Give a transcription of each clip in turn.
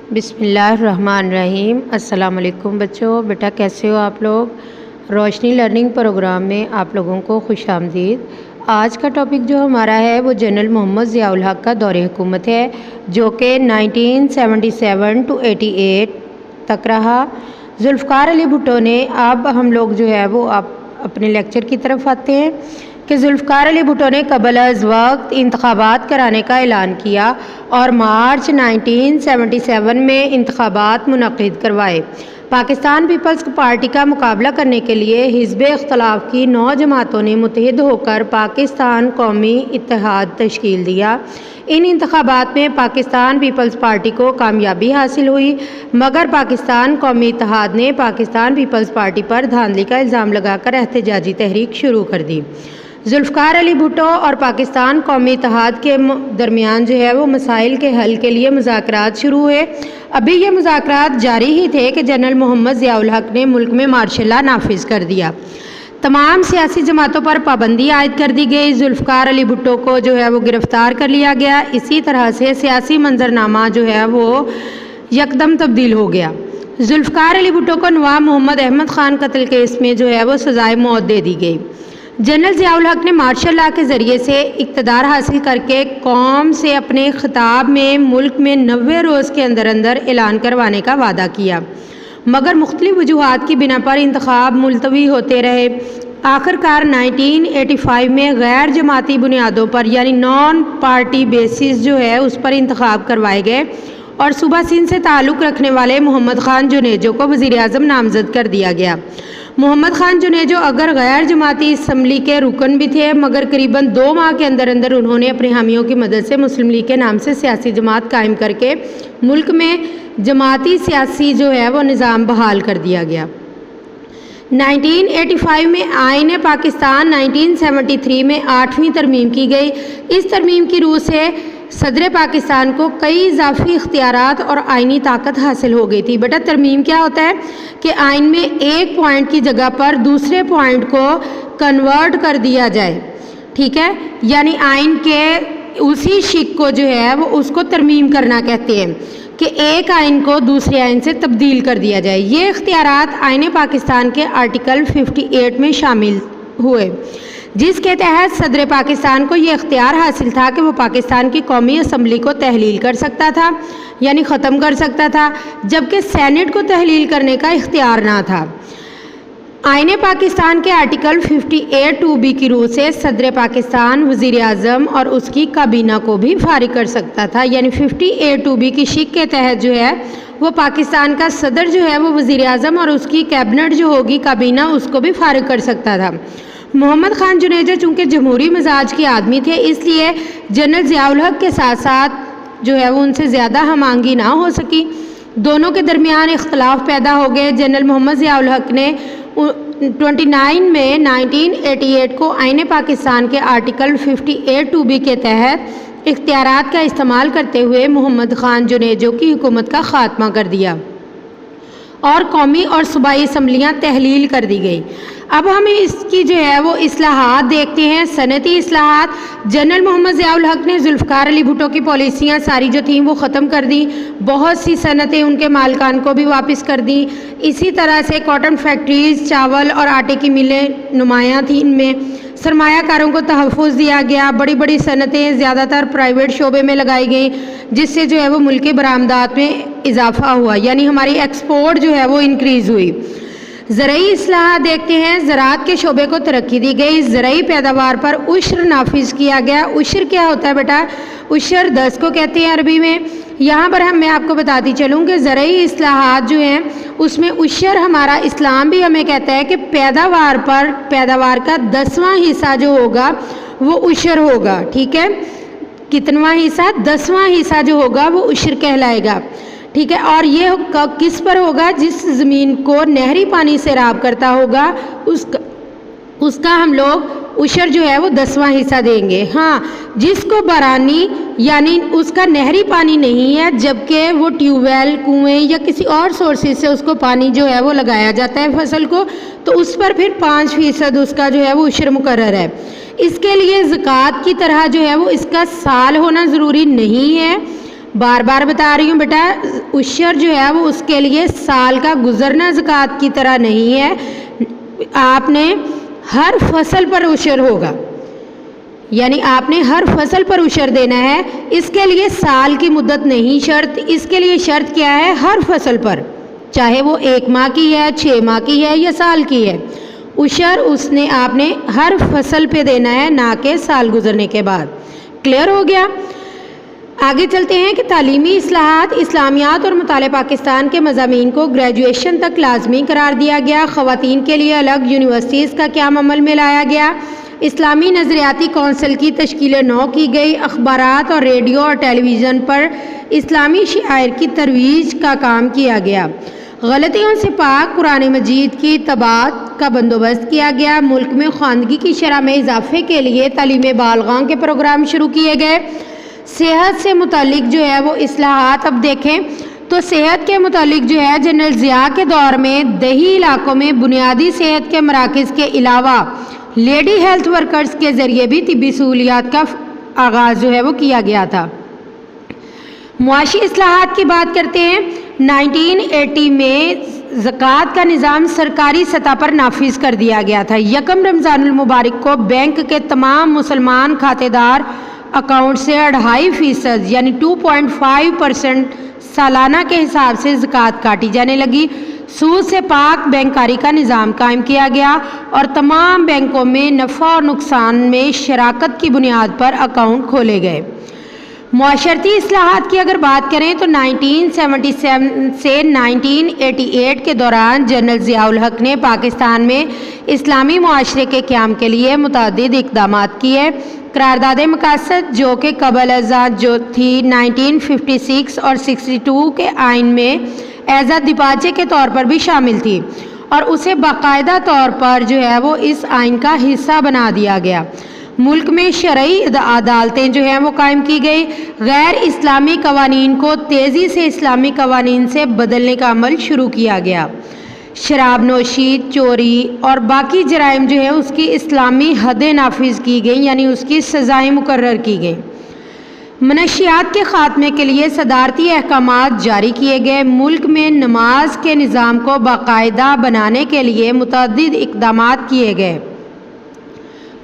बिस्मिल्लाहिर्रहमानिर्रहीम। अस्सलाम वालेकुम बच्चों। बेटा कैसे हो आप लोग। रोशनी लर्निंग प्रोग्राम में आप लोगों को खुशामदीद। आज का टॉपिक जो हमारा है वो जनरल मोहम्मद ज़ियाउल हक का दौरे हुकूमत है, जो कि 1977 to 88 तक रहा। जुल्फ़कार अली भुट्टो ने, अब हम लोग जो है वो आप अपने लेक्चर की तरफ आते हैं कि जुल्फ़कार अली भुट्टो ने कबल अज़ वक्त इंतखाबात कराने का ऐलान किया और मार्च 1977 में इंतखाबात मुनक़िद करवाए। पाकिस्तान पीपल्स पार्टी का मुकाबला करने के लिए हिज़्ब इख्तलाफ की 9 जमातों ने मुत्तहिद होकर पाकिस्तान कौमी इत्तेहाद तश्कील दिया। इन इंतखाबात में पाकिस्तान पीपल्स पार्टी को कामयाबी हासिल हुई, मगर पाकिस्तान कौमी इत्तेहाद ने पाकिस्तान पीपल्स पार्टी पर धांधली का इल्ज़ाम लगाकर एहतजाजी तहरीक शुरू कर दी। जुल्फ़कार अली भुट्टो और पाकिस्तान कौमी इत्तेहाद के दरमियान जो है वो मसाइल के हल के लिए मुज़ाकरात शुरू हुए। अभी ये मुज़ाकरात जारी ही थे कि जनरल मोहम्मद ज़ियाउल हक ने मुल्क में मार्शल लॉ नाफिज कर दिया। तमाम सियासी जमातों पर पाबंदी आयद कर दी गई। जुल्फ़कार अली भुट्टो को जो है वो गिरफ़्तार कर लिया गया। इसी तरह से सियासी मंजरनामा जो है वो यकदम तब्दील हो गया। जुल्फ़कार अली भुट्टो को नवाब मोहम्मद अहमद ख़ान कत्ल केस में जो है वो सज़ाए मौत दे दी गई। जनरल ज़ियाउल हक ने मार्शल लॉ के ज़रिए से इक़्तिदार हासिल करके कौम से अपने खिताब में मुल्क में 90 रोज़ के अंदर अंदर ऐलान करवाने का वादा किया, मगर मुख्तलिफ़ वजूहात की बिना पर इंतखाब मुलतवी होते रहे। आखिरकार 1985 में गैर जमाती बुनियादों पर यानी नॉन पार्टी बेसिस जो है उस पर इंतखाब करवाए गए और सूबा सिंध से ताल्लुक़ रखने वाले मोहम्मद ख़ान जुनेजो को वज़ीर-ए-आज़म नामज़द कर दिया गया। मोहम्मद ख़ान जुनेजो अगर गैर जमाती असम्बली के रुकन भी थे, मगर करीबन 2 माह के अंदर अंदर उन्होंने अपने हामियों की मदद से मुस्लिम लीग के नाम से सियासी जमात कायम करके मुल्क में जमाती सियासी जो है वो निज़ाम बहाल कर दिया गया। 1985 में आईन पाकिस्तान 1973 में 8वीं तरमीम की गई। इस तरमीम की रूह से सदर पाकिस्तान को कई इजाफी इख्तियारात और आइनी ताकत हासिल हो गई थी। बेटा तरमीम क्या होता है कि आइन में एक पॉइंट की जगह पर दूसरे पॉइंट को कन्वर्ट कर दिया जाए, ठीक है, यानी आइन के उसी शिक को जो है वो उसको तरमीम करना कहते हैं कि एक आइन को दूसरे आइन से तब्दील कर दिया जाए। ये इख्तियारात आइन पाकिस्तान के आर्टिकल 58 में शामिल हुए, जिसके तहत सदर पाकिस्तान को ये इख्तियार हासिल था कि वो पाकिस्तान की कौमी असम्बली को तहलील कर सकता था, यानी ख़त्म कर सकता था, जबकि सेनेट को तहलील करने का इख्तियार ना था। आईन पाकिस्तान के आर्टिकल 58(2)B की रूह से सदर पाकिस्तान वज़ीर-ए-आज़म और उसकी काबीना को भी फारिग कर सकता था, यानी 58(2)B की शिक के तहत जो है वो पाकिस्तान का सदर जो है वो वज़ीर-ए-आज़म और उसकी कैबिनेट जो होगी काबीना उसको भी फारिग कर सकता था। मोहम्मद ख़ान जुनेजो चूँकि जमहूरी मिजाज के आदमी थे, इसलिए जनरल ज़ियाउल हक के साथ साथ जो है वो उनसे ज़्यादा हमआहंगी ना हो सकी। दोनों के दरमियान इख्तलाफ पैदा हो गए। जनरल मोहम्मद ज़ियाउल हक ने 29 मई 1988 को आईन पाकिस्तान के आर्टिकल 58(2)B के तहत इख्तियारात का इस्तेमाल करते हुए मोहम्मद ख़ान जुनेजो की हुकूमत का ख़ात्मा कर दिया और कौमी और सूबाई असम्बलियाँ तहलील कर दी गई। अब हम इसकी जो है वो इस्लाहात देखते हैं, सनती इस्लाहात। जनरल मोहम्मद ज़ियाउल हक ने जुल्फ़कार अली भुट्टो की पॉलिसियाँ सारी जो थीं वो ख़त्म कर दी। बहुत सी सनतें उनके मालिकान को भी वापस कर दी। इसी तरह से कॉटन फैक्ट्रीज़, चावल और आटे की मिलें नुमायाँ थी। इनमें सरमायाकारों को तहफ़्फ़ुज़ दिया गया। बड़ी बड़ी सनतें ज़्यादातर प्राइवेट शोबे में लगाई गई, जिससे जो है वो मुल्की बरामदात में इजाफ़ा हुआ, यानी हमारी एक्सपोर्ट जो है वो इंक्रीज़ हुई। ज़राई इस्लाहात देखते हैं। ज़राअत के शोबे को तरक्की दी गई। ज़राई पैदावार पर उश्र नाफिज किया गया। उश्र क्या होता है बेटा? उश्र 10 को कहते हैं अरबी में। यहाँ पर मैं आपको बताती चलूँ कि ज़राई इस्लाहात जो हैं उसमें उश्र हमारा इस्लाम भी हमें कहता है कि पैदावार पर पैदावार का 10वां हिस्सा जो होगा वो उश्र होगा, ठीक है। कितनवां हिस्सा? 10वां हिस्सा जो होगा वो उश्र कहलाएगा, ठीक है। और ये किस पर होगा? जिस ज़मीन को नहरी पानी से राब करता होगा उसका हम लोग उशर जो है वो 10वां हिस्सा देंगे। हाँ, जिसको बरानी यानी उसका नहरी पानी नहीं है, जबकि वो ट्यूबवेल, कुएं या किसी और सोर्सेज से उसको पानी जो है वो लगाया जाता है फसल को, तो उस पर फिर 5% उसका जो है वो उशर मुकर्रर है। इसके लिए ज़कात की तरह जो है वो इसका साल होना ज़रूरी नहीं है, बार बार बता रही हूँ बेटा, उशर जो है वो उसके लिए साल का गुजरना ज़कात की तरह नहीं है। आपने हर फसल पर उशर होगा, यानी आपने हर फसल पर उशर देना है। इसके लिए साल की मुद्दत नहीं शर्त, इसके लिए शर्त क्या है, हर फसल पर, चाहे वो 1 माह की है, 6 माह की है या साल की है, उशर उसने आपने हर फसल पे देना है, ना कि साल गुजरने के बाद। क्लियर हो गया। आगे चलते हैं कि तालीमी इस्लाहात, इस्लामियात और मुताले पाकिस्तान के मज़ामीन को ग्रेजुएशन तक लाजमी करार दिया गया। ख़वातीन के लिए अलग यूनिवर्सिटीज़ का क्या अमल में लाया गया। इस्लामी नज़रियाती कौंसिल की तश्कील 9 की गई। अखबारात और रेडियो और टेलीविज़न पर इस्लामी शायर की तरवीज का काम किया गया। गलतियों से पाक कुरान मजीद की तबात का बंदोबस्त किया गया। मुल्क में ख़वानगी की शरह में इजाफे के लिए तालीम बालगां के प्रोग्राम शुरू किए गए। सेहत से मुतालिक जो है वो इस्लाहात, अब देखें तो सेहत के मुतालिक जो है जनरल ज़िया के दौर में दही इलाकों में बुनियादी सेहत के मराकज़ के अलावा लेडी हेल्थ वर्कर्स के ज़रिए भी तिब्बी सहूलियात का आगाज़ जो है वो किया गया था। मुआशी इस्लाहात की बात करते हैं। 1980 में ज़कात का निज़ाम सरकारी सतह पर नाफिज कर दिया गया था। 1 रमज़ानुल मुबारक को बैंक के तमाम मुसलमान खातेदार अकाउंट से 2.5% यानी 2.5% सालाना के हिसाब से ज़कात काटी जाने लगी। सूद से पाक बैंकारी का निज़ाम कायम किया गया और तमाम बैंकों में नफ़ा और नुकसान में शराकत की बुनियाद पर अकाउंट खोले गए। मुआशरती इस्लाहात की अगर बात करें तो 1977 से 1988 के दौरान जनरल ज़ियाउल हक ने पाकिस्तान में इस्लामी मुआशरे के क़याम के लिए मुतअद्दिद इक़दामात किए। करारदाद मकासद जो कि कबल आज़ाद जो थी 1956 और 62 के आइन में एज़ा दिपाचे के तौर पर भी शामिल थी और उसे बाकायदा तौर पर जो है वो इस आइन का हिस्सा बना दिया गया। मुल्क में शरई अदालतें जो हैं वो कायम की गई। गैर इस्लामी कवानीन को तेज़ी से इस्लामी कवानीन से बदलने का अमल शुरू किया गया। शराब नोशी, चोरी और बाकी जराइम जो है उसकी इस्लामी हदें नाफिज की गई, यानी उसकी सज़ाएँ मुकर्रर की गई। मनशियात के ख़ात्मे के लिए सदारती अहकामात जारी किए गए। मुल्क में नमाज के निज़ाम को बाकायदा बनाने के लिए मुतअद्दिद इक़दामात किए गए।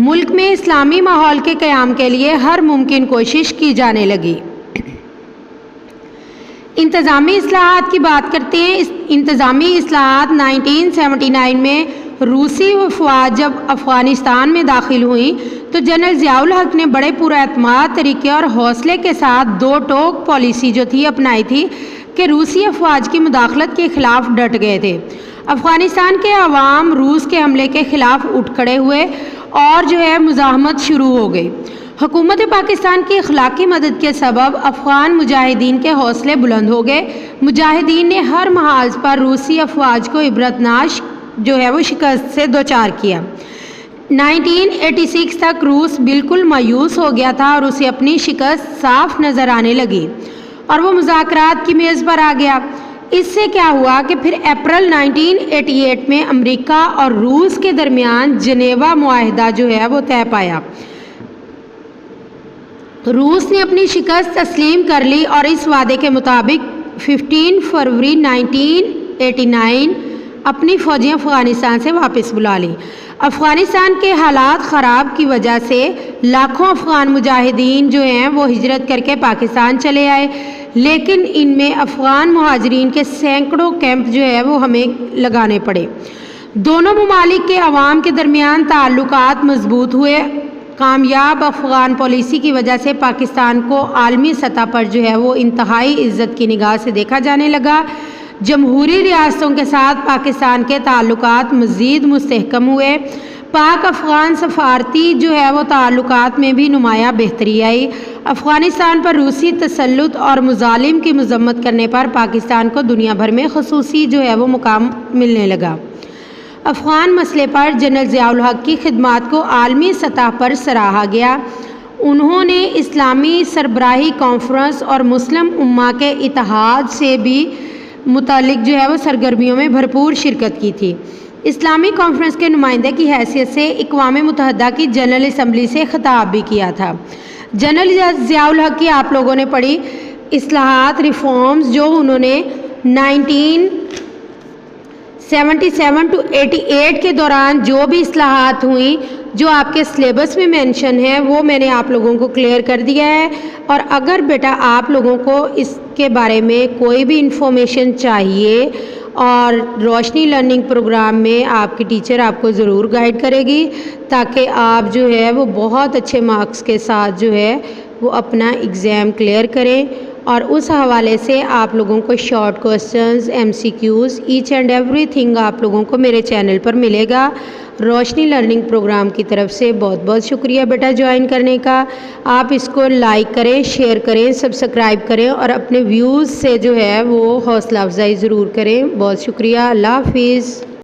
मुल्क में इस्लामी माहौल के क़याम के लिए हर मुमकिन कोशिश की जाने लगी। इंतज़ामी इस्लाहात की बात करते हैं। इंतज़ामी इस्लाहात 1979 में रूसी अफवाज जब अफ़गानिस्तान में दाखिल हुई तो जनरल ज़ियाउल हक ने बड़े पुरएतमाद तरीके और हौसले के साथ 2 टोक पॉलिसी जो थी अपनाई थी कि रूसी अफवाज की मुदाखलत के ख़िलाफ़ डट गए थे। अफ़गानिस्तान के अवाम रूस के हमले के ख़िलाफ़ उठ खड़े हुए और जो है मुज़ाहमत शुरू हो गई। हुकूमत पाकिस्तान की अखलाकी मदद के सबब अफ़गान मुजाहिदीन के हौसले बुलंद हो गए। मुजाहिदीन ने हर महाज पर रूसी अफवाज को इबरतनाक जो है वो शिकस्त से दोचार किया। 1986 तक रूस बिल्कुल मायूस हो गया था और उसे अपनी शिकस्त साफ नज़र आने लगी और वो मुज़ाकरात की मेज़ पर आ गया। इससे क्या हुआ कि फिर अप्रैल 1988 में अमेरिका और रूस के दरमियान जनेवा मुआहदा जो है वो तय पाया। रूस ने अपनी शिकस्त तस्लीम कर ली और इस वादे के मुताबिक 15 फरवरी 1989 अपनी फ़ौजें अफ़गानिस्तान से वापस बुला ली। अफ़गानिस्तान के हालात ख़राब की वजह से लाखों अफ़गान मुजाहिदीन जो हैं वो हिजरत करके पाकिस्तान चले आए, लेकिन इनमें अफ़गान मुहाजिरीन के सैकड़ों कैंप जो है वो हमें लगाने पड़े। दोनों ममालिक के अवाम के दरमियान ताल्लुकात मजबूत हुए। कामयाब अफ़गान पॉलिसी की वजह से पाकिस्तान को आलमी सतह पर जो है वो इंतहाई इज़्ज़त की निगाह से देखा जाने लगा। जमहूरी रियासतों के साथ पाकिस्तान के ताल्लुकात मज़ीद मुस्तहकम हुए। पाक अफ़गान सफ़ारती जो है वो ताल्लुकात में भी नुमाया बेहतरी आई। अफ़गानिस्तान पर रूसी तसल्लुत और मुज़ालिम की मज़म्मत करने पर पाकिस्तान को दुनिया भर में ख़ुसूसी जो है वो मुकाम मिलने लगा। अफ़गान मसले पर जनरल ज़ियाउल हक की खिदमात को आलमी सतह पर सराहा गया। उन्होंने इस्लामी सरबराही कॉन्फ्रेंस और मुस्लिम उम्मा के इत्तेहाद से भी मुतालिक जो है वो सरगर्मियों में भरपूर शिरकत की थी। इस्लामी कॉन्फ्रेंस के नुमाइंदे की हैसियत से अक़वाम मुत्तहिदा की जनरल असम्बली से ख़िताब भी किया था। जनरल ज़ियाउल हक की आप लोगों ने पढ़ी। इस्लाहात रिफॉर्म्स जो उन्होंने 1977 टू 88 के दौरान जो भी इस्लाहात हुई, जो आपके सिलेबस में मेंशन है, वो मैंने आप लोगों को क्लियर कर दिया है। और अगर बेटा आप लोगों को इसके बारे में कोई भी इंफॉर्मेशन चाहिए और रोशनी लर्निंग प्रोग्राम में आपकी टीचर आपको ज़रूर गाइड करेगी, ताकि आप जो है वो बहुत अच्छे मार्क्स के साथ जो है वो अपना एग्ज़ाम क्लियर करें। और उस हवाले से आप लोगों को short questions, MCQs, each and everything आप लोगों को मेरे चैनल पर मिलेगा। रोशनी लर्निंग प्रोग्राम की तरफ से बहुत बहुत शुक्रिया बेटा ज्वाइन करने का। आप इसको लाइक करें, शेयर करें, सब्सक्राइब करें और अपने व्यूज़ से जो है वो हौसला अफजाई ज़रूर करें। बहुत शुक्रिया। अल्लाह हाफिज़।